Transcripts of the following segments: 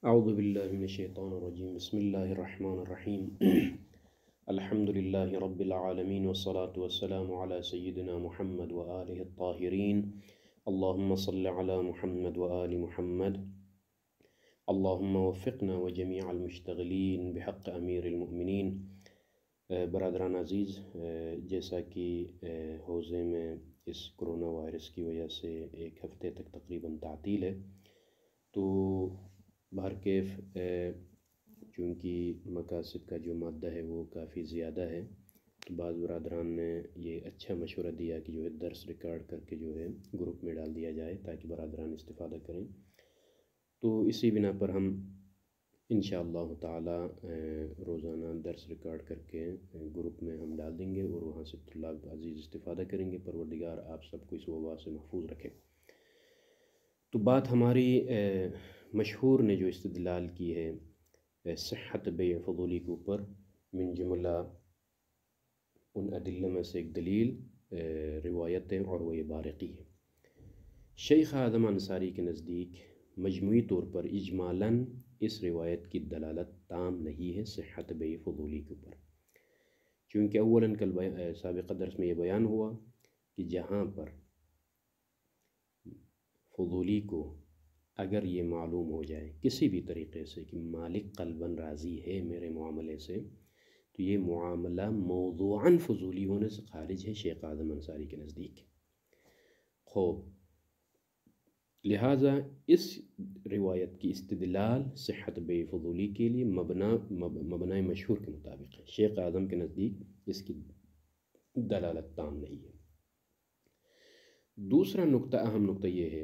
اعوذ باللہ من الشیطان الرجیم بسم اللہ الرحمن الرحیم الحمد للہ رب العالمین والصلاة والسلام علی سیدنا محمد وآلہ الطاہرین اللہم صل علی محمد وآل محمد اللہم وفقنا وجمیع المشتغلین بحق امیر المؤمنین۔ برادران عزیز، جیسا کہ حوزے میں اس کرونا وائرس کی وجہ سے ایک ہفتے تک تقریباً تعطیل ہے، تو بہرکیف چونکہ مقاصد کا جو مادہ ہے وہ کافی زیادہ ہے، تو بعض برادران نے یہ اچھا مشورہ دیا کہ جو ہے درس ریکارڈ کر کے جو ہے گروپ میں ڈال دیا جائے تاکہ برادران استفادہ کریں۔ تو اسی بنا پر ہم انشاءاللہ تعالی روزانہ درس ریکارڈ کر کے گروپ میں ہم ڈال دیں گے اور وہاں سے طلاب عزیز استفادہ کریں گے۔ پروردگار آپ سب کو اس وبا سے محفوظ رکھے۔ تو بات ہماری مشہور نے جو استدلال کی ہے صحت بیع فضولی کے اوپر، من جملہ ان ادلہ میں سے ایک دلیل روایت عروہ بارقی ہے۔ شیخ اعظم انصاری کے نزدیک مجموعی طور پر اجمالاً اس روایت کی دلالت تام نہیں ہے صحت بیع فضولی کے اوپر، چونکہ اولاً کل سابقہ درس میں یہ بیان ہوا کہ جہاں پر فضولی کو اگر یہ معلوم ہو جائے کسی بھی طریقے سے کہ مالک قلباً راضی ہے میرے معاملے سے، تو یہ معاملہ موضوعاً فضولی ہونے سے خارج ہے شیخ اعظم انصاری کے نزدیک۔ خوب، لہٰذا اس روایت کی استدلال صحت بیع فضولی کے لیے مبنی مشہور کے مطابق ہے۔ شیخ اعظم کے نزدیک اس کی دلالت تام نہیں ہے۔ دوسرا نقطہ، اہم نقطہ یہ ہے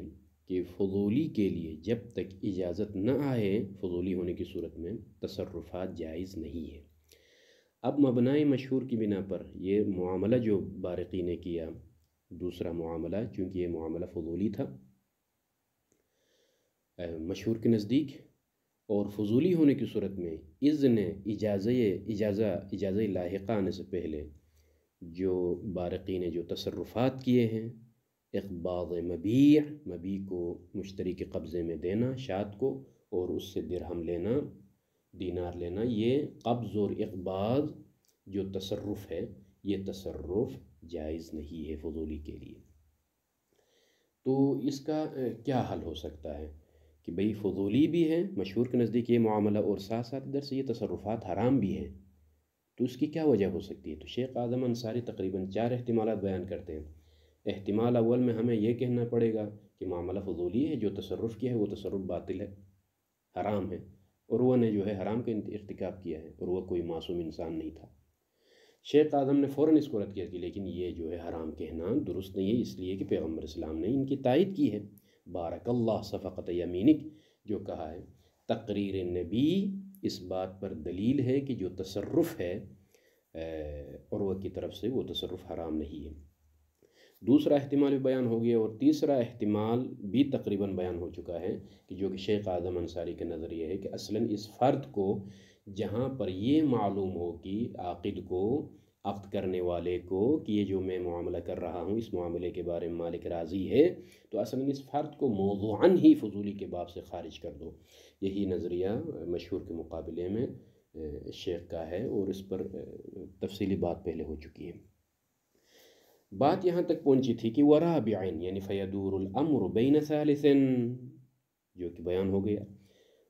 کہ فضولی کے لیے جب تک اجازت نہ آئے فضولی ہونے کی صورت میں تصرفات جائز نہیں ہے۔ اب مبنی مشہور کی بنا پر یہ معاملہ جو بارقی نے کیا، دوسرا معاملہ، چونکہ یہ معاملہ فضولی تھا مشہور کے نزدیک، اور فضولی ہونے کی صورت میں اجازہ لاحقہ آنے سے پہلے جو بارقی نے جو تصرفات کیے ہیں، اقباض مبیع کو مشتری کے قبضے میں دینا شاۃ کو، اور اس سے درہم لینا، دینار لینا، یہ قبض اور اقباض جو تصرف ہے یہ تصرف جائز نہیں ہے فضولی کے لیے۔ تو اس کا کیا حل ہو سکتا ہے کہ بھئی فضولی بھی ہے مشہور کے نزدیک یہ معاملہ، اور ساتھ ساتھ ادھر سے یہ تصرفات حرام بھی ہیں، تو اس کی کیا وجہ ہو سکتی ہے؟ تو شیخ اعظم انصاری تقریباً 4 احتمالات بیان کرتے ہیں۔ احتمال اول میں ہمیں یہ کہنا پڑے گا کہ معاملہ فضولی ہے، جو تصرف کیا ہے وہ تصرف باطل ہے، حرام ہے، عروہ نے جو ہے حرام کا ارتکاب کیا ہے، عروہ کوئی معصوم انسان نہیں تھا۔ شیخ اعظم نے فوراً اس کو رد کیا کہ لیکن یہ جو ہے حرام کہنا درست نہیں ہے، اس لیے کہ پیغمبر اسلام نے ان کی تائید کی ہے، بارک اللہ صفقت یمینک جو کہا ہے۔ تقریر نبی اس بات پر دلیل ہے کہ جو تصرف ہے عروہ کی طرف سے وہ تصرف حرام نہیں ہے۔ دوسرا احتمال بھی بیان ہو گیا، اور تیسرا احتمال بھی تقریباً بیان ہو چکا ہے کہ جو کہ شیخ اعظم انصاری کا نظریہ ہے کہ اصلاً اس فرد کو جہاں پر یہ معلوم ہو کہ عاقد کو، عقد کرنے والے کو، کہ یہ جو میں معاملہ کر رہا ہوں اس معاملے کے بارے میں مالک راضی ہے، تو اصلاً اس فرد کو موضوعاً ہی فضولی کے باب سے خارج کر دو۔ یہی نظریہ مشہور کے مقابلے میں شیخ کا ہے، اور اس پر تفصیلی بات پہلے ہو چکی ہے۔ بات یہاں تک پہنچی تھی کہ ورابعن یعنی فیدور الامر بین ثالث، جو کہ بیان ہو گیا۔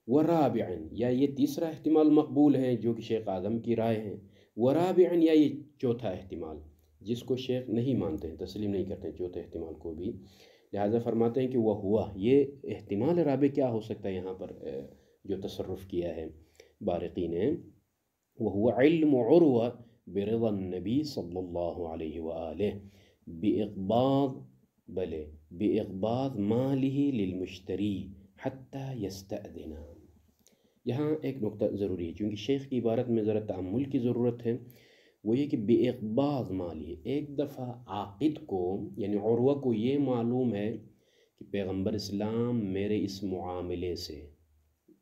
ورابعن یا یہ تیسرا احتمال مقبول ہے جو کہ شیخ اعظم کی رائے ہے، ورابعن یا یہ چوتھا احتمال جس کو شیخ نہیں مانتے ہیں، تسلیم نہیں کرتے ہیں چوتھے احتمال کو بھی، لہٰذا فرماتے ہیں کہ وہ ہوا، یہ احتمال رابع کیا ہو سکتا ہے یہاں پر جو تصرف کیا ہے بارقی نے، وہ علم عروہ برضا النبی صلی اللہ علیہ وآلہ بإقباض مالہ للمشتری حتی یستأذن۔ یہاں ایک نقطہ ضروری ہے، چونکہ شیخ کی عبارت میں ذرا تأمل کی ضرورت ہے، وہ یہ کہ بإقباض مالہ، ایک دفعہ عاقد کو یعنی عروہ کو یہ معلوم ہے کہ پیغمبر اسلام میرے اس معاملے سے،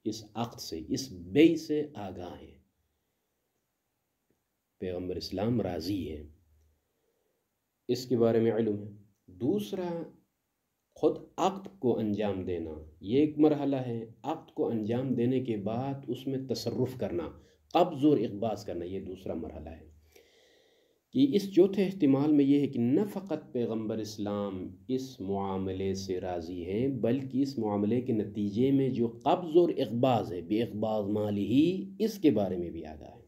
اس عقد سے، اس بیع سے آگاہ ہے، پیغمبر اسلام راضی ہے، اس کے بارے میں علم ہے۔ دوسرا خود عقد کو انجام دینا یہ ایک مرحلہ ہے، عقد کو انجام دینے کے بعد اس میں تصرف کرنا، قبض اور اقباض کرنا، یہ دوسرا مرحلہ ہے۔ کہ اس چوتھے احتمال میں یہ ہے کہ نہ فقط پیغمبر اسلام اس معاملے سے راضی ہیں، بلکہ اس معاملے کے نتیجے میں جو قبض اور اقباض ہے، بے اقباض مالی ہی، اس کے بارے میں بھی آگاہ ہے۔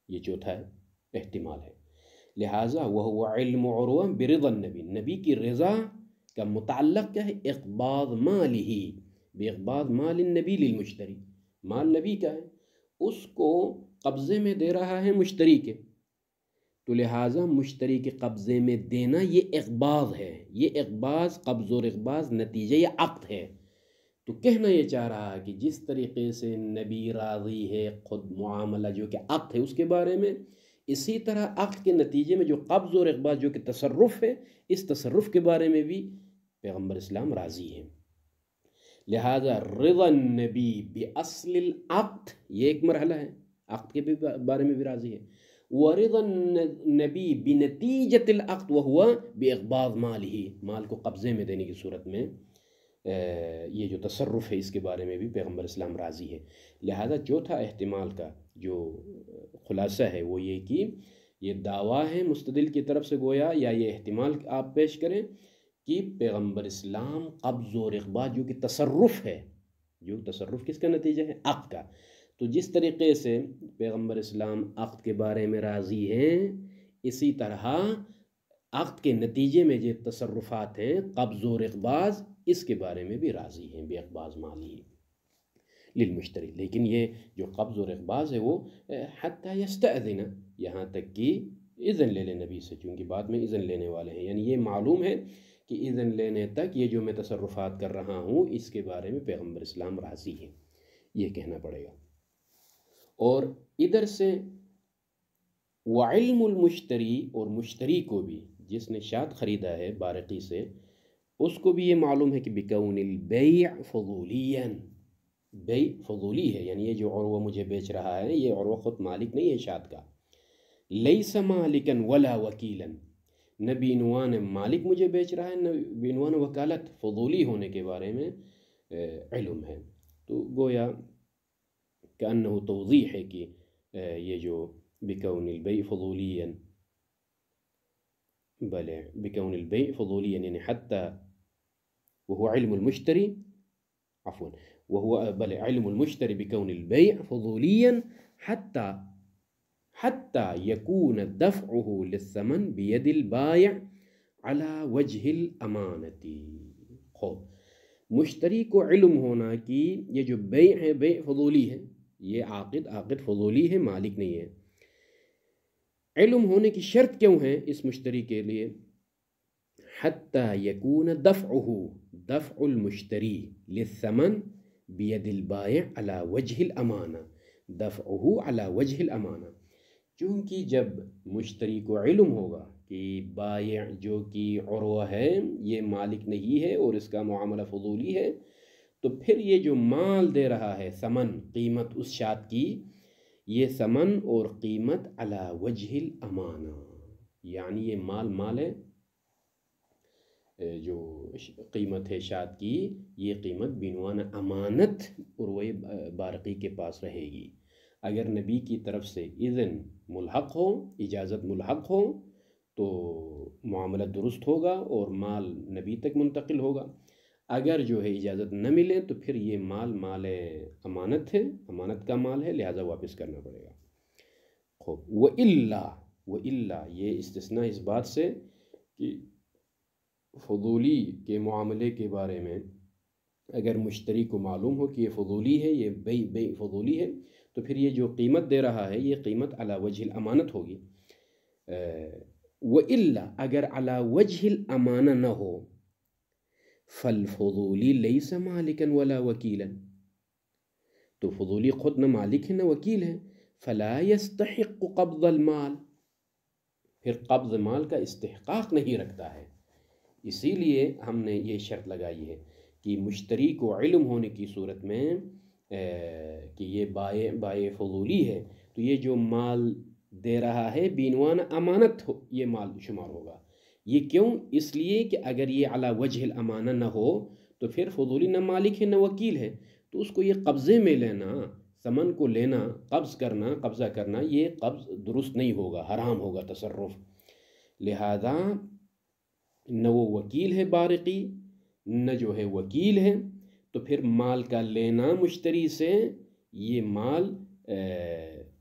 یہ چوتھا احتمال ہے۔ لہٰذا وہ علم عروہ برضا النبی، نبی کی رضا کا متعلق کیا ہے؟ اقباض مالی ہی، بے اقباض مال النبی للمشتری، مال نبی کا ہے، اس کو قبضے میں دے رہا ہے مشتری کے، تو لہٰذا مشتری کے قبضے میں دینا یہ اقباض ہے، یہ اقباض، قبض اور اقباض نتیجہ یہ عقد ہے۔ تو کہنا یہ چاہ رہا ہے کہ جس طریقے سے نبی راضی ہے خود معاملہ جو کہ عقد ہے اس کے بارے میں، اسی طرح عقد کے نتیجے میں جو قبض اور اقباض جو کہ تصرف ہے، اس تصرف کے بارے میں بھی پیغمبر اسلام راضی ہیں۔ لہذا رضا النبی باصل العقد، یہ ایک مرحلہ ہے، عقد کے بھی بارے میں بھی راضی ہے۔ ورضا النبی بنتیجۃ العقد وہو باقباض مالہ، مال کو قبضے میں دینے کی صورت میں یہ جو تصرف ہے اس کے بارے میں بھی پیغمبر اسلام راضی ہے۔ لہذا چوتھا احتمال کا جو خلاصہ ہے وہ یہ کہ یہ دعویٰ ہے مستدل کی طرف سے گویا، یا یہ احتمال آپ پیش کریں کہ پیغمبر اسلام قبض اور اقباض جو کہ تصرف ہے، جو تصرف کس کا نتیجہ ہے؟ عقد کا، تو جس طریقے سے پیغمبر اسلام عقد کے بارے میں راضی ہیں، اسی طرح عقد کے نتیجے میں جو تصرفات ہیں قبض اور اقباض، اس کے بارے میں بھی راضی ہیں بے اقباض مالی للمشتری۔ لیکن یہ جو قبض اور اقباض ہے وہ حتی یستأذن، یہاں تک کہ اذن لے لے نبی سے، چونکہ بعد میں اذن لینے والے ہیں، یعنی یہ معلوم ہے کہ اذن لینے تک یہ جو میں تصرفات کر رہا ہوں اس کے بارے میں پیغمبر اسلام راضی ہے، یہ کہنا پڑے گا۔ اور ادھر سے وعلم المشتری، اور مشتری کو بھی، جس نے شاۃ خریدا ہے بارقی سے، اس کو بھی یہ معلوم ہے کہ بکون البیع فضولیاً، بیع فضولی ہے، یعنی یہ جو عروہ مجھے بیچ رہا ہے یہ عروہ خود مالک نہیں ہے شاۃ کا، لیس مالکن ولا وکیلاً، نہ بعنوان مالک مجھے بیچ رہا ہے، نہ بعنوان وکالت، فضولی ہونے کے بارے میں علم ہے۔ تو گویا کأنہ توضیح ہے کہ یہ جو بکون البیع فضولیاً، بلے بکون البیع فضولیاً یعنی حتی وهو علم المشتری، عفوا وهو بل علم المشتری بكون البيع فضوليا حتى يكون دفعه للثمن بيد البائع على وجه الأمانة۔ خوب مشتری کو علم ہونا کہ یہ جو بیع ہے بیع فضولی ہے، یہ عاقد فضولی ہے، مالک نہیں ہے۔ علم ہونے کی شرط کیوں ہے اس مشتری کے لیے؟ حتى يكون دفع المشتری للثمن بید البائع على وجہ الامانہ، دفعہ على وجہ الامانہ، چونکہ جب مشتری کو علم ہوگا کہ بائع جو کہ عروہ ہے یہ مالک نہیں ہے اور اس کا معاملہ فضولی ہے، تو پھر یہ جو مال دے رہا ہے، ثمن، قیمت اس شاۃ کی، یہ ثمن اور قیمت علی وجہ الامانہ، یعنی یہ مال ہے، جو قیمت ہے شاۃ کی، یہ قیمت بعنوان امانت عروہ بارقی کے پاس رہے گی۔ اگر نبی کی طرف سے اذن ملحق ہو، اجازت ملحق ہو، تو معاملہ درست ہوگا اور مال نبی تک منتقل ہوگا۔ اگر جو ہے اجازت نہ ملے تو پھر یہ مال امانت ہے، امانت کا مال ہے، لہٰذا واپس کرنا پڑے گا۔ خوب وَإِلَّا یہ استثناء اس بات سے کہ فضولی کے معاملے کے بارے میں اگر مشتری کو معلوم ہو کہ یہ فضولی ہے، یہ بیع فضولی ہے، تو پھر یہ جو قیمت دے رہا ہے یہ قیمت علی وجہ الامانت ہوگی۔ وَإِلَّا اگر علی وجہ الامانہ نہ ہو، فالفضولی لیس مالکا ولا وکیلا، تو فضولی خود نہ مالک ہے نہ وکیل ہے، فلا يستحق قبض المال، پھر قبض مال کا استحقاق نہیں رکھتا ہے۔ اسی لیے ہم نے یہ شرط لگائی ہے کہ مشتری کو علم ہونے کی صورت میں کہ یہ بائع فضولی ہے، تو یہ جو مال دے رہا ہے بعنوان امانت یہ مال شمار ہوگا، یہ کیوں؟ اس لیے کہ اگر یہ علی وجہ الامانہ نہ ہو تو پھر فضولی نہ مالک ہے نہ وکیل ہے، تو اس کو یہ قبضے میں لینا، ثمن کو لینا، قبضہ کرنا، یہ قبض درست نہیں ہوگا، حرام ہوگا تصرف۔ لہذا نہ وہ وکیل ہے بارقی، نہ جو ہے وکیل ہے، تو پھر مال کا لینا مشتری سے، یہ مال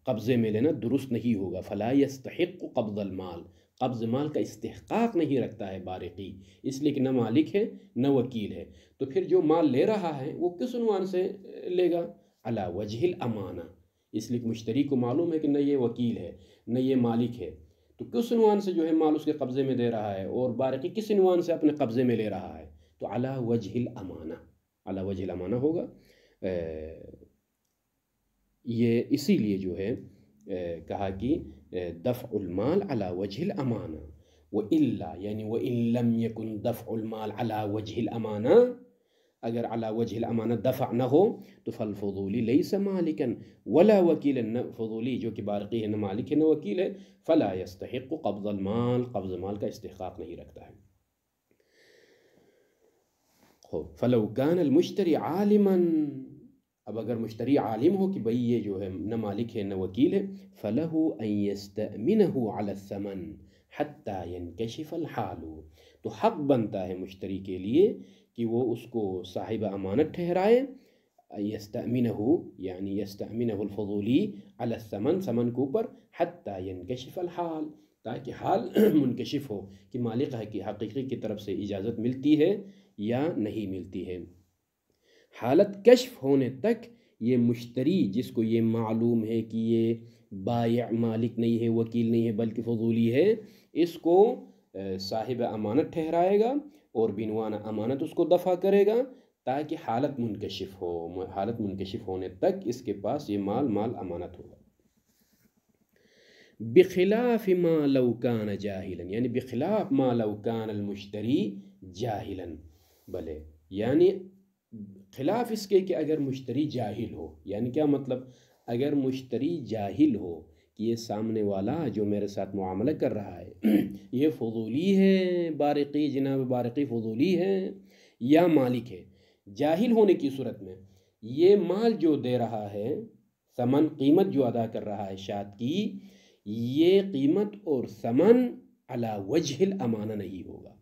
قبضے میں لینا درست نہیں ہوگا۔ فلا یستحق قبض المال، قبض مال کا استحقاق نہیں رکھتا ہے بارقی، اس لیے کہ نہ مالک ہے نہ وکیل ہے۔ تو پھر جو مال لے رہا ہے وہ کس عنوان سے لے گا؟ علی وجہ الامانہ، اس لیے کہ مشتری کو معلوم ہے کہ نہ یہ وکیل ہے نہ یہ مالک ہے، تو کس عنوان سے جو ہے مال اس کے قبضے میں دے رہا ہے، اور بارقی کس عنوان سے اپنے قبضے میں لے رہا ہے؟ تو علی وجہ الامانہ، علی وجہ الامانہ ہوگا۔ یہ اسی لیے جو ہے کہا کہ دفع المال علی وجہ الامانہ، وإلا یعنی وإن لم يكن دفع المال على وجه الامانہ، اگر علی وجہ الامانہ دفع نہ ہو تو فالفضولی لیس مالکا ولا وکیلا، نہ فضولی جو کہ بارقی ہے نہ مالک ہے نہ وکیل ہے، فلا يستحق قبض المال، قبض مال کا استحقاق نہیں رکھتا ہے۔ فلو كان المشتری عالما، اب اگر مشتری عالم ہو کہ بھئی یہ جو ہے نہ مالک ہے نہ وکیل ہے، فَلَهُ أَن يَسْتَأْمِنَهُ عَلَى الثَّمَنِ حَتَّى يَنْكَشِفَ الْحَالُ، تو حق بنتا ہے مشتری کے لیے کہ وہ اس کو صاحب امانت ٹھہرائے، يَسْتَأْمِنَهُ یعنی يَسْتَأْمِنَهُ الفضولی عَلَى الثَّمَنِ، ثمن کے اوپر، حَتَّى يَنْكَشِفَ الْحَالُ، تاکہ حال منکشف ہو کہ مالک حقیقی کی طرف سے اجازت ملتی ہے یا نہیں ملتی ہے۔ حالت کشف ہونے تک یہ مشتری جس کو یہ معلوم ہے کہ یہ بائع مالک نہیں ہے، وکیل نہیں ہے بلکہ فضولی ہے، اس کو صاحب امانت ٹھہرائے گا اور بعنوان امانت اس کو دفع کرے گا، تاکہ حالت منکشف ہو۔ حالت منکشف ہونے تک اس کے پاس یہ مال امانت ہوگا۔ بخلاف ما لو کان جاہلا، یعنی بخلاف ما لو کان المشتری جاہلا، بلے یعنی خلاف اس کے کہ اگر مشتری جاہل ہو، یعنی کیا مطلب؟ اگر مشتری جاہل ہو کہ یہ سامنے والا جو میرے ساتھ معاملہ کر رہا ہے یہ فضولی ہے، بارقی جناب بارقی فضولی ہے یا مالک ہے، جاہل ہونے کی صورت میں یہ مال جو دے رہا ہے، ثمن قیمت جو ادا کر رہا ہے شاۃ کی، یہ قیمت اور ثمن علی وجہ الامانہ نہیں ہوگا۔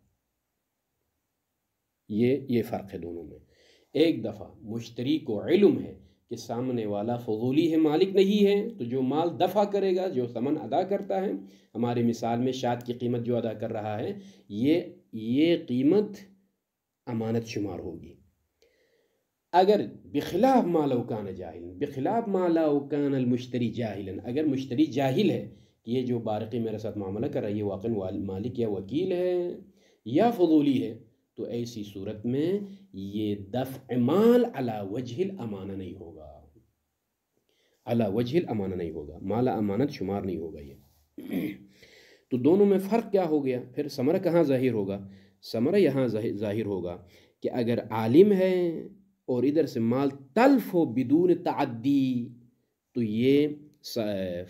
یہ فرق ہے دونوں میں۔ ایک دفعہ مشتری کو علم ہے کہ سامنے والا فضولی ہے، مالک نہیں ہے، تو جو مال دفع کرے گا، جو ثمن ادا کرتا ہے، ہماری مثال میں شاۃ کی قیمت جو ادا کر رہا ہے، یہ قیمت امانت شمار ہوگی۔ اگر بخلاف ما لو کان جاہلا، بخلاف ما لو کان المشتری جاہلا، اگر مشتری جاہل ہے کہ یہ جو بارقی میرے ساتھ معاملہ کر رہا ہے یہ واقعی مالک یا وکیل ہے یا فضولی ہے، تو ایسی صورت میں یہ دفع مال علی وجہ الامانہ نہیں ہوگا، علی وجہ الامانہ نہیں ہوگا، مال امانت شمار نہیں ہوگا یہ۔ تو دونوں میں فرق کیا ہو گیا؟ پھر ثمرہ کہاں ظاہر ہوگا؟ ثمرہ یہاں ظاہر ہوگا کہ اگر عالم ہے اور ادھر سے مال تلف ہو بدون تعدی، تو یہ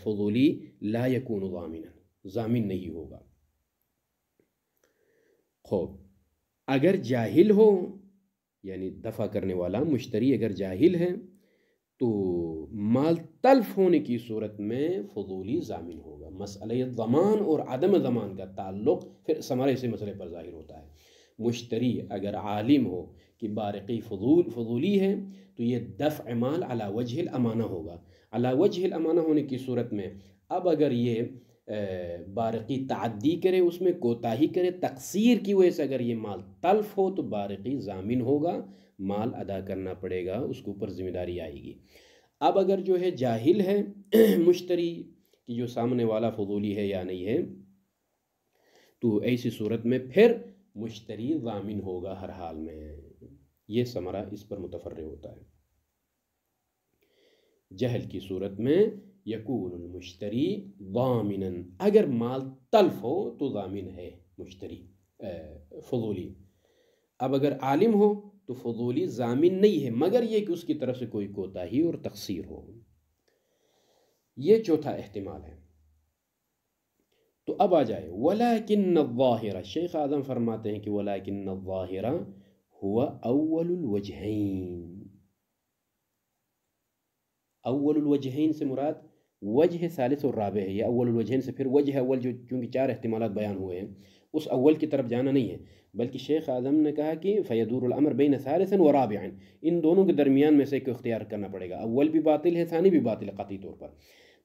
فضولی لا یکون ضامنا، ضامن نہیں ہوگا۔ خوب اگر جاہل ہو، یعنی دفع کرنے والا مشتری اگر جاہل ہے تو مال تلف ہونے کی صورت میں فضولی ضامن ہوگا۔ مسئلہ ضمان اور عدم ضمان کا تعلق پھر ثمرے سے مسئلے پر ظاہر ہوتا ہے۔ مشتری اگر عالم ہو کہ بارقی فضولی ہے تو یہ دفع مال علی وجہ الامانہ ہوگا۔ علی وجہ الامانہ ہونے کی صورت میں اب اگر یہ بارقی تعدی کرے، اس میں کوتاہی کرے، تقصیر کی وجہ سے اگر یہ مال تلف ہو تو بارقی ضامن ہوگا، مال ادا کرنا پڑے گا، اس کے اوپر ذمہ داری آئے گی۔ اب اگر جو ہے جاہل ہے مشتری کہ جو سامنے والا فضولی ہے یا نہیں ہے، تو ایسی صورت میں پھر مشتری ضامن ہوگا ہر حال میں۔ یہ ثمرہ اس پر متفرع ہوتا ہے۔ جہل کی صورت میں یکون المشتری ضامنا، اگر مال تلف ہو تو ضامن ہے مشتری فضولی۔ اب اگر عالم ہو تو فضولی ضامن نہیں ہے، مگر یہ کہ اس کی طرف سے کوئی کوتاہی اور تقصیر ہو۔ یہ چوتھا احتمال ہے۔ تو تو اب آ جائے وَلَكِنَّ الظَّاهِرَ، شیخ اعظم فرماتے ہیں کہ وَلَكِنَّ الظَّاهِرَ هُوَ أَوَّلُ الْوَجْهَيْن، اول الوجہین سے مراد وجہ ثالث اور رابع ہے، یا اول الوجہین سے پھر وجہ اول جو چونکہ 4 احتمالات بیان ہوئے ہیں اس اول کی طرف جانا نہیں ہے، بلکہ شیخ اعظم نے کہا کہ فیدور الامر بین ثالث و رابع، ان دونوں کے درمیان میں سے ایک اختیار کرنا پڑے گا، اول بھی باطل ہے ثانی بھی باطل ہے قطعی طور پر۔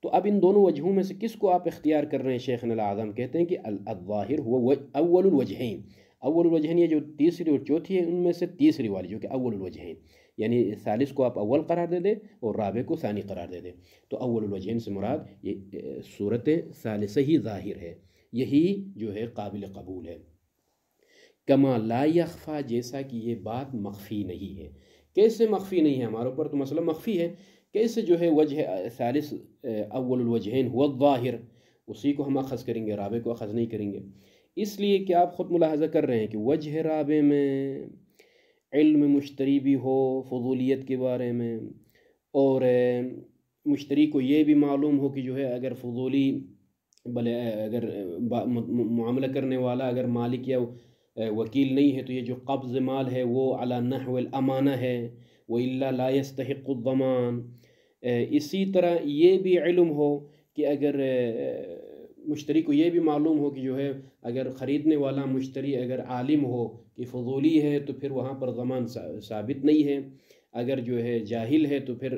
تو اب ان دونوں وجہوں میں سے کس کو آپ اختیار کر رہے ہیں؟ شیخ اعظم کہتے ہیں کہ الظاہر هو اول الوجہین، اول الوجہین یہ جو تیسری اور چوتھی ہے ان میں سے تیسری والی جو کہ اول الوجہین، یعنی ثالث کو آپ اول قرار دے دیں اور رابع کو ثانی قرار دے دیں، تو اول الوجہین سے مراد یہ صورت ثالثہ ہی ظاہر ہے، یہی جو ہے قابل قبول ہے۔ کما لا یخفا، جیسا کہ یہ بات مخفی نہیں ہے۔ کیسے مخفی نہیں ہے؟ ہمارے اوپر تو مسئلہ مخفی ہے، کیسے جو ہے وجہ ثالث اول الوجہین هو الظاہر، اسی کو ہم اخذ کریں گے، رابع کو اخذ نہیں کریں گے؟ اس لیے کہ آپ خود ملاحظہ کر رہے ہیں کہ وجہ رابع میں علم مشتری بھی ہو فضولیت کے بارے میں، اور مشتری کو یہ بھی معلوم ہو کہ جو ہے اگر فضولی بھلے اگر معاملہ کرنے والا اگر مالک یا وکیل نہیں ہے تو یہ جو قبض مال ہے وہ علی نحو الامانہ ہے، وَإِلَّا لَا يَسْتَحِقُّ الضَّمَانَ۔ اسی طرح یہ بھی علم ہو کہ اگر مشتری کو یہ بھی معلوم ہو کہ جو ہے اگر خریدنے والا مشتری اگر عالم ہو کہ فضولی ہے تو پھر وہاں پر ضمان ثابت نہیں ہے، اگر جو ہے جاہل ہے تو پھر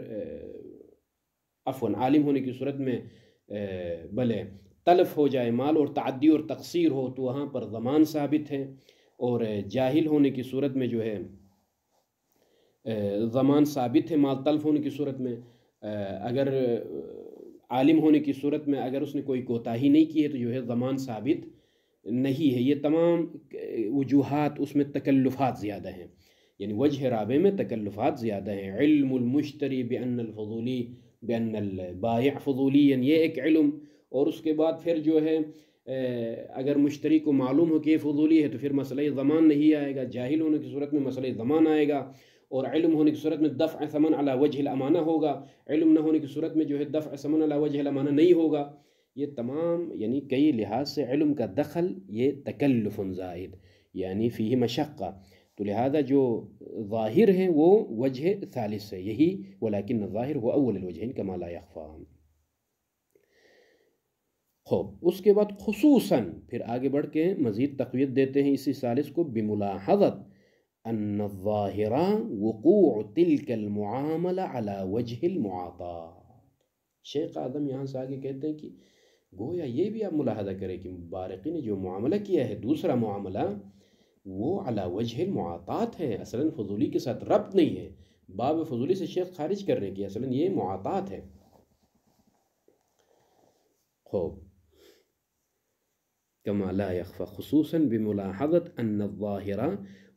عفواً عالم ہونے کی صورت میں بلے تلف ہو جائے مال اور تعدی اور تقصیر ہو تو وہاں پر ضمان ثابت ہے، اور جاہل ہونے کی صورت میں جو ہے ضمان ثابت ہے مال تلف ہونے کی صورت میں، اگر عالم ہونے کی صورت میں اگر اس نے کوئی کوتاہی نہیں کی ہے تو جو ہے ضمان ثابت نہیں ہے۔ یہ تمام وجوہات اس میں تکلفات زیادہ ہیں، یعنی وجہ رابع میں تکلفات زیادہ ہیں۔ علم المشتری بأن الفضولی بأن البائع فضولی، یہ ایک علم، اور اس کے بعد پھر جو ہے اگر مشتری کو معلوم ہو کہ یہ فضولی ہے تو پھر مسئلہ ضمان نہیں آئے گا، جاہل ہونے کی صورت میں مسئلہ ضمان آئے گا، اور علم ہونے کی صورت میں دفع ثمن علی وجہ الامانہ ہوگا، علم نہ ہونے کی صورت میں جو ہے دفع ثمن علی وجہ الامانہ نہیں ہوگا۔ یہ تمام یعنی کئی لحاظ سے علم کا دخل یہ تکلف زائد یعنی فیہ مشقہ، تو لہذا جو ظاہر ہے وہ وجہ ثالث ہے، یہی ولیکن الظاہر هو اول الوجہین کما لا یخفا۔ خوب اس کے بعد خصوصاً پھر آگے بڑھ کے مزید تقویت دیتے ہیں اسی ثالث کو، بملاحظت ان الظاہر وقوع تلک المعاملہ علی وجہ المعاطات۔ شیخ اعظم یہاں سے آگے کہتے ہیں کہ گویا یہ بھی آپ ملاحظہ کریں کہ بارقی نے جو معاملہ کیا ہے دوسرا معاملہ وہ علی وجہ المعاطات ہے، اصلاً فضولی کے ساتھ ربط نہیں ہے، باب فضولی سے شیخ خارج کر رہے ہیں کہ اصلاً یہ معاطات ہے۔ خوب کما لا یخفى خصوصاً بملاحظت ان الظاہر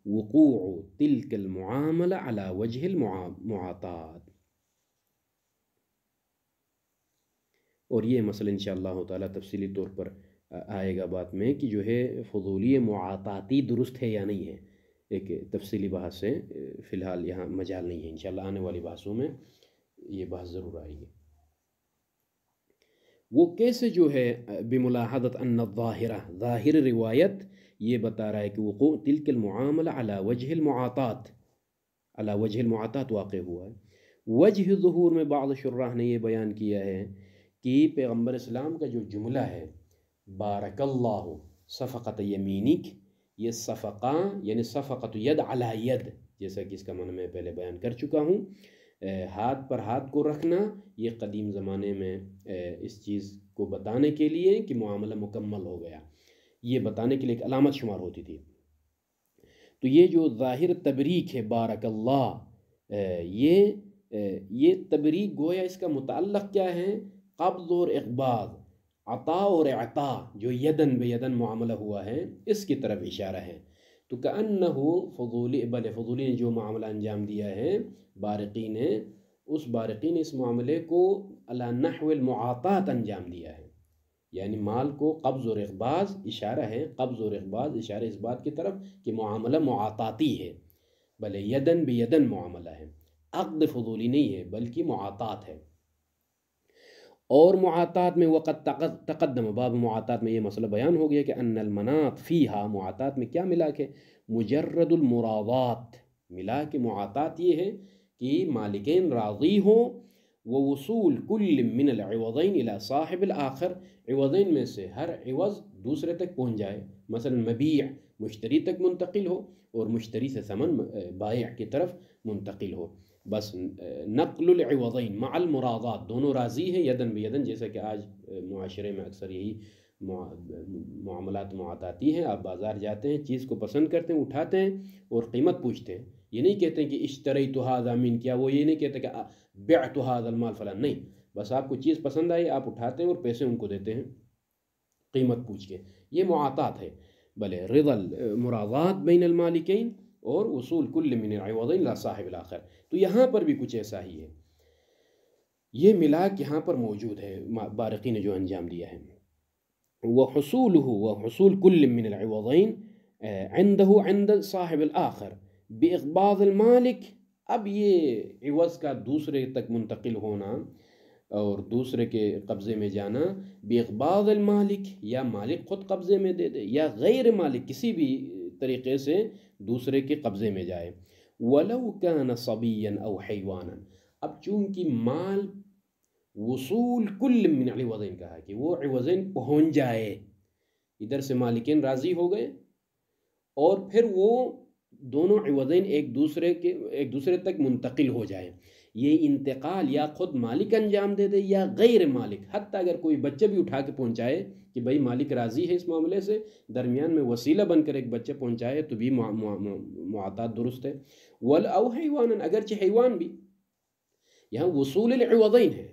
وقوع تلک المعاملہ علی وجہ المعاطات، اور یہ مسئلہ انشاءاللہ تعالی تفصیلی طور پر آئے گا بات میں کہ جو ہے فضولی معاطاتی درست ہے یا نہیں ہے، ایک تفصیلی بحث ہے، فی الحال یہاں مجال نہیں ہے، انشاءاللہ آنے والی بحثوں میں یہ بحث ضرور آئے گی۔ وہ کیسے جو ہے بملاحظت ان الظاہرہ، ظاہر روایت یہ بتا رہا ہے کہ وقوع تلک المعاملہ علی وجہ المعاطات، علی وجہ المعاطات واقع ہوا ہے۔ وجہ ظہور میں بعض شراح نے یہ بیان کیا ہے کہ پیغمبر اسلام کا جو جملہ ہے بارک اللہ صفقت یمینک، یہ صفقہ یعنی صفقت ید علی ید، جیسا کہ اس کا معنی میں پہلے بیان کر چکا ہوں، ہاتھ پر ہاتھ کو رکھنا، یہ قدیم زمانے میں اس چیز کو بتانے کے لیے کہ معاملہ مکمل ہو گیا، یہ بتانے کے لیے ایک علامت شمار ہوتی تھی۔ تو یہ جو ظاہر تبریک ہے بارک اللہ، یہ تبریک گویا اس کا متعلق کیا ہے؟ قبض اور اقباض، عطا اور اعطا، جو یدن بیدن معاملہ ہوا ہے اس کی طرف اشارہ ہے۔ تو کأنہ فضولی فضولی نے جو معاملہ انجام دیا ہے بارقی نے، اس بارقی نے اس معاملے کو علی نحو المعاطات انجام دیا ہے، یعنی مال کو قبض اور اقباض اشارہ ہے، قبض اور اقباض اشارہ اس بات کی طرف کہ معاملہ معاطاتی ہے، بلے یدن بیدن معاملہ ہے، عقد فضولی نہیں ہے بلکہ معاطات ہے۔ اور معاطات میں وقت تقدم باب معاطات میں یہ مسئلہ بیان ہو گیا کہ ان المناط فیہا معاطات میں کیا ملاک ہے؟ مجرد المراضات، ملاک معاطات یہ ہے کہ مالکین راضی ہوں، ووصول کل من العوضین الی صاحب الآخر، عوضین میں سے ہر عوض دوسرے تک پہنچ جائے، مثلا مبیع مشتری تک منتقل ہو اور مشتری سے ثمن بائع کی طرف منتقل ہو، بس نقل العوضین مع المراضات، دونوں راضی ہیں یدن بیدن، جیسا کہ آج معاشرے میں اکثر یہی معاملات معاطاتی ہیں۔ آپ بازار جاتے ہیں، چیز کو پسند کرتے ہیں، اٹھاتے ہیں اور قیمت پوچھتے ہیں، یہ نہیں کہتے ہیں کہ اشتریت ھذا من کیا، وہ یہ نہیں کہتے کہ بعت ھذا المال فلاں، نہیں، بس آپ کو چیز پسند آئی، آپ اٹھاتے ہیں اور پیسے ان کو دیتے ہیں قیمت پوچھ کے، یہ معاطات ہے۔ بلے رضا المراضات بین المالکین اور وصول کل من العوضین لا صاحب الاخر، تو یہاں پر بھی کچھ ایسا ہی ہے، یہ ملاک یہاں پر موجود ہے بارقی نے جو انجام دیا ہے۔ وحصوله وحصول كل من العوضين عنده عند صاحب الآخر بإقباض المالک، اب یہ عوض کا دوسرے تک منتقل ہونا اور دوسرے کے قبضے میں جانا، بإقباض المالک، یا مالک خود قبضے میں دے دے یا غیر مالک کسی بھی طریقے سے دوسرے کے قبضے میں جائے، ولو كان صبيا او حیوانا، اب چونکہ مال وصول کل من عوضین کہا کہ وہ عوضین پہنچ جائے، ادھر سے مالکین راضی ہو گئے اور پھر وہ دونوں عوضین ایک دوسرے تک منتقل ہو جائے، یہ انتقال یا خود مالک انجام دے دے یا غیر مالک، حتیٰ اگر کوئی بچہ بھی اٹھا کے پہنچائے کہ بھائی مالک راضی ہے اس معاملے سے، درمیان میں وسیلہ بن کر ایک بچہ پہنچائے تو بھی معاطات درست ہے۔ او حیوانا، اگرچہ حیوان بھی، یہاں وصول العوضین ہے،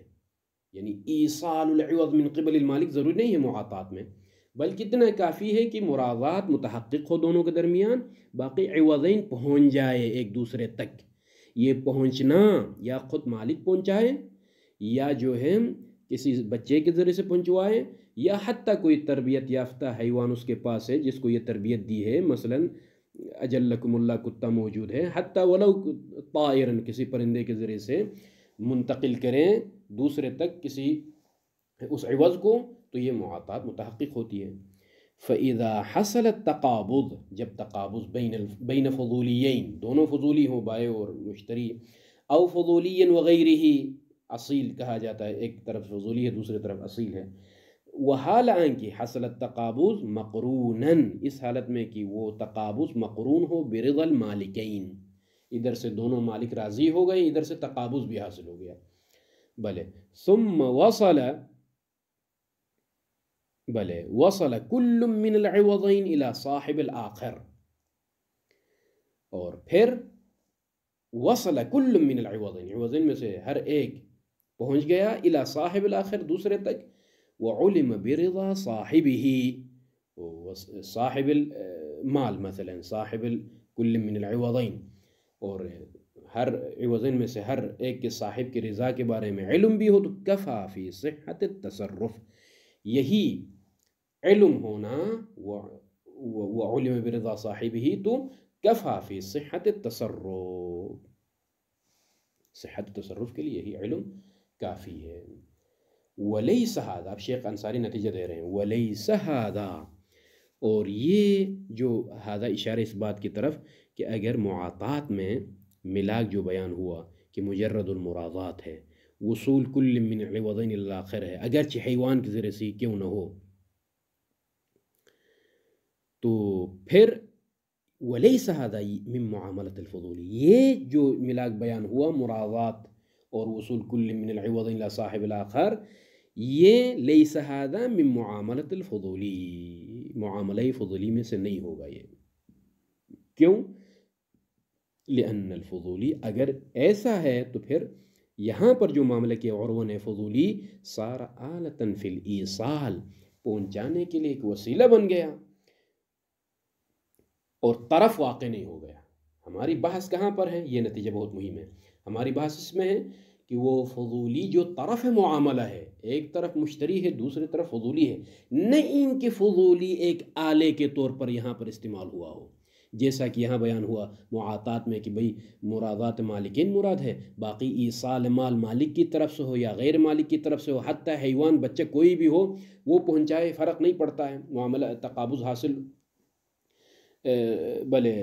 یعنی ایصال العوض من قبل المالک ضروری نہیں ہے معاطات میں، بلکہ اتنا کافی ہے کہ مراضات متحقق ہو دونوں کے درمیان، باقی عوضین پہنچ جائے ایک دوسرے تک، یہ پہنچنا یا خود مالک پہنچائے یا جو ہے کسی بچے کے ذریعے سے پہنچوائے، یا حتیٰ کوئی تربیت یافتہ حیوان اس کے پاس ہے جس کو یہ تربیت دی ہے، مثلا اجلکم اللہ کتا موجود ہے، حتیٰ ولو طائرن، کسی پرندے کے ذریعے سے منتقل کریں دوسرے تک کسی اس عوض کو، تو یہ معاطات متحقق ہوتی ہے۔ فَإِذَا حَصَلَ التَّقَابُض، جب تقابض بین فضولیین، دونوں فضولی ہوں بائع اور مشتری، او فضولی وغیرہ، اصیل کہا جاتا ہے، ایک طرف فضولی ہے دوسری طرف اصیل ہے، وحال کہ حصل التقابض مقرونا، اس حالت میں کہ وہ تقابض مقرون ہو برضا المالکین، ادھر سے دونوں مالک راضی ہو گئے، ادھر سے تقابض بھی حاصل ہو گیا، بلے ثم وصل کل من العوضین الى صاحب الآخر، اور پھر وصل کل من العوضین، عوضین میں سے ہر ایک پہنچ گیا الى صاحب الآخر، دوسرے تک، وعلم برضا صاحبہ، صاحب المال مثلا، صاحب کل من العوضین، اور ہر عوضین میں سے ہر ایک کے صاحب کی رضا کے بارے میں علم بھی ہو، تو کفا فی صحت التصرف، یہی علم ہونا وعلم برضا صاحبہ، تو کفا فی صحت التصرف، صحت التصرف کے لیے یہی علم کافی ہے۔ ولیس ھذا، اب شیخ انصاری نتیجہ دے رہے ہیں، ولیس ھذا، اور یہ جو ھذا اشارہ اس بات کی طرف کہ اگر معاطات میں ملاک جو بیان ہوا کہ مجرد المراضات ہے، وصول کل من عوضین الآخر ہے، اگرچہ حیوان کے ذریعے سے کیوں نہ ہو، تو پھر ولیس ھذا من معاملۃ الفضولی، یہ جو ملاک بیان ہوا مراضات اور وصول کل من العوضین الی صاحب الآخر، یہ لیس ھذا من معاملۃ الفضولی، معاملہ فضولی میں سے نہیں ہوگا، یہ کیوں؟ لأن الفضولی، اگر ایسا ہے تو پھر یہاں پر جو معاملہ کیا عروہ نے فضولی، صار آلۃ فی الایصال، پہنچانے کے لیے ایک وسیلہ بن گیا اور طرف واقع نہیں ہو گیا۔ ہماری بحث کہاں پر ہے؟ یہ نتیجہ بہت مہم ہے، ہماری بحث اس میں ہے کہ وہ فضولی جو طرف معاملہ ہے، ایک طرف مشتری ہے دوسری طرف فضولی ہے، نہیں ان کی فضولی ایک آلے کے طور پر یہاں پر استعمال ہوا ہو، جیسا کہ یہاں بیان ہوا معاطات میں کہ بھئی مرادات مالکین مراد ہے، باقی ایصال مال مالک کی طرف سے ہو یا غیر مالک کی طرف سے ہو، حتیٰ حیوان بچہ کوئی بھی ہو وہ پہنچائے، فرق نہیں پڑتا ہے، معاملہ تقابض حاصل بھلے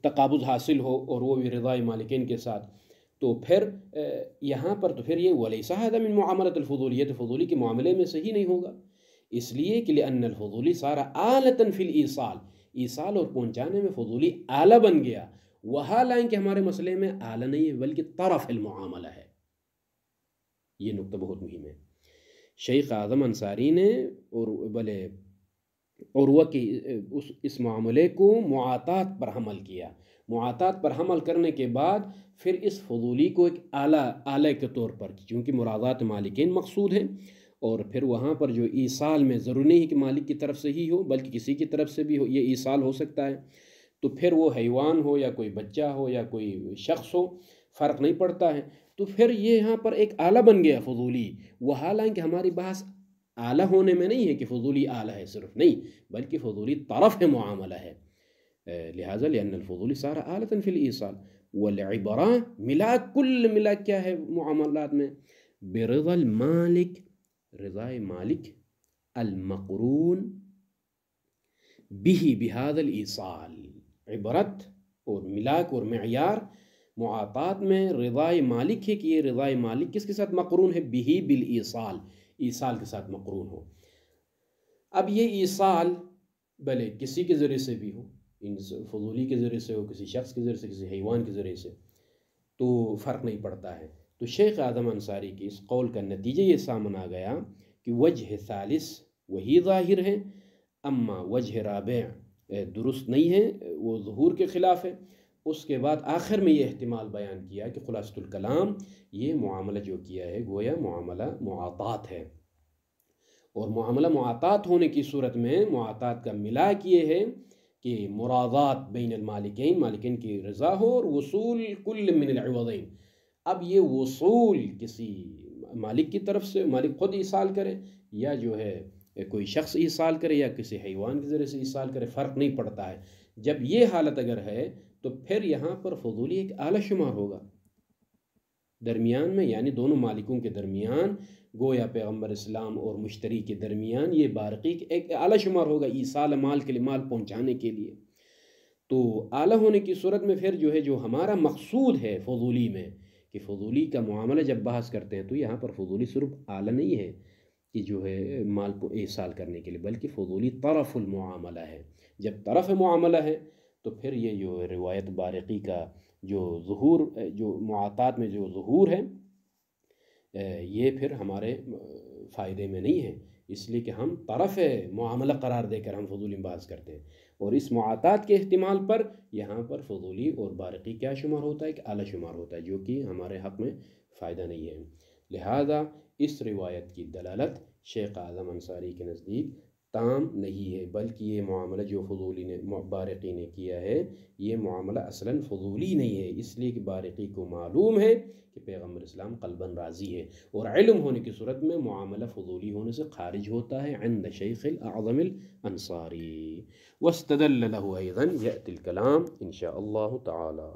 تقابض حاصل ہو اور وہ بھی رضائے مالکین کے ساتھ، تو پھر یہاں پر تو پھر یہ ولیس ھذا من معاملۃ الفضولی، یہ تو فضولی کے معاملے میں صحیح نہیں ہوگا، اس لیے کہ لأن الفضولی صار آلۃ فی الایصال، ایصال اور پہنچانے میں فضولی آلہ بن گیا، حالانکہ ہمارے مسئلے میں آلہ نہیں ہے بلکہ طرف المعاملہ ہے۔ یہ نقطہ بہت مہم ہے۔ شیخ اعظم انصاری نے اور بھلے عروہ کی اس معاملے کو معاطات پر حمل کیا، معاطات پر حمل کرنے کے بعد پھر اس فضولی کو ایک آلہ کے طور پر، چونکہ مرادات مالکین مقصود ہیں، اور پھر وہاں پر جو ایصال میں ضروری نہیں کہ مالک کی طرف سے ہی ہو بلکہ کسی کی طرف سے بھی ہو، یہ ایصال ہو سکتا ہے، تو پھر وہ حیوان ہو یا کوئی بچہ ہو یا کوئی شخص ہو، فرق نہیں پڑتا ہے، تو پھر یہ یہاں پر ایک آلہ بن گیا فضولی، وہ حالانکہ ہماری بحث آلہ ہونے میں نہیں ہے کہ فضولی آلہ ہے صرف، نہیں، بلکہ فضولی طرف معاملہ ہے، لہذا لأن الفضولی صار آلۃ فی الایصال والعبرہ، ملاک، کل ملاک کیا ہے معاملات میں، برضا المالک، رضائے مالک، المقرون به بهذا الایصال، عبرت اور ملاک اور معیار معاطات میں رضائے مالک ہے کہ یہ رضائے مالک کس کے ساتھ مقرون ہے، به بالایصال، ایصال کے ساتھ مقرون ہو۔ اب یہ ایصال بھلے کسی کے ذریعے سے بھی ہو، فضولی کے ذریعے سے ہو، کسی شخص کے ذریعے سے، کسی حیوان کے ذریعے سے، تو فرق نہیں پڑتا ہے۔ تو شیخ اعظم انصاری کی اس قول کا نتیجہ یہ سامنے آ گیا کہ وجہ ثالث وہی ظاہر ہے، اما وجہ رابع درست نہیں ہے، وہ ظہور کے خلاف ہے۔ اس کے بعد آخر میں یہ احتمال بیان کیا کہ خلاصۃ الکلام یہ معاملہ جو کیا ہے گویا معاملہ معاطات ہے، اور معاملہ معاطات ہونے کی صورت میں معاطات کا ملاک یہ ہے کہ مرادات بین المالکین، مالکین کی رضا ہو، اور وصول کل من العوضین، اب یہ وصول کسی مالک کی طرف سے، مالک خود ایصال کرے یا جو ہے کوئی شخص ایصال کرے یا کسی حیوان کے ذریعے سے ایصال کرے، فرق نہیں پڑتا ہے۔ جب یہ حالت اگر ہے تو پھر یہاں پر فضولی ایک آلہ شمار ہوگا درمیان میں، یعنی دونوں مالکوں کے درمیان، گویا پیغمبر اسلام اور مشتری کے درمیان یہ بارقی ایک آلہ شمار ہوگا ایصال مال کے لیے، مال پہنچانے کے لیے۔ تو آلہ ہونے کی صورت میں پھر جو ہے جو ہمارا مقصود ہے فضولی میں، کہ فضولی کا معاملہ جب بحث کرتے ہیں تو یہاں پر فضولی صرف آلہ نہیں ہے کہ جو ہے مال کو ایصال کرنے کے لیے، بلکہ فضولی طرف المعاملہ ہے۔ جب طرف معاملہ ہے تو پھر یہ جو روایت بارقی کا جو ظہور، جو معاطات میں جو ظہور ہے، یہ پھر ہمارے فائدے میں نہیں ہے، اس لیے کہ ہم طرف معاملہ قرار دے کر ہم فضولی میں بحث کرتے ہیں، اور اس معاطات کے احتمال پر یہاں پر فضولی اور بارقی کیا شمار ہوتا ہے کہ اعلیٰ شمار ہوتا ہے، جو کہ ہمارے حق میں فائدہ نہیں ہے۔ لہذا اس روایت کی دلالت شیخ اعظم انصاری کے نزدیک تام نہیں ہے، بلکہ یہ معاملہ جو فضولی نے، بارقی نے کیا ہے، یہ معاملہ اصلاً فضولی نہیں ہے، اس لیے کہ بارقی کو معلوم ہے کہ پیغمبر اسلام قلباً راضی ہے، اور علم ہونے کی صورت میں معاملہ فضولی ہونے سے خارج ہوتا ہے عند شیخ الاعظم الانصاری۔ واستدل له أيضاً يأتي الكلام إن شاء الله تعالى۔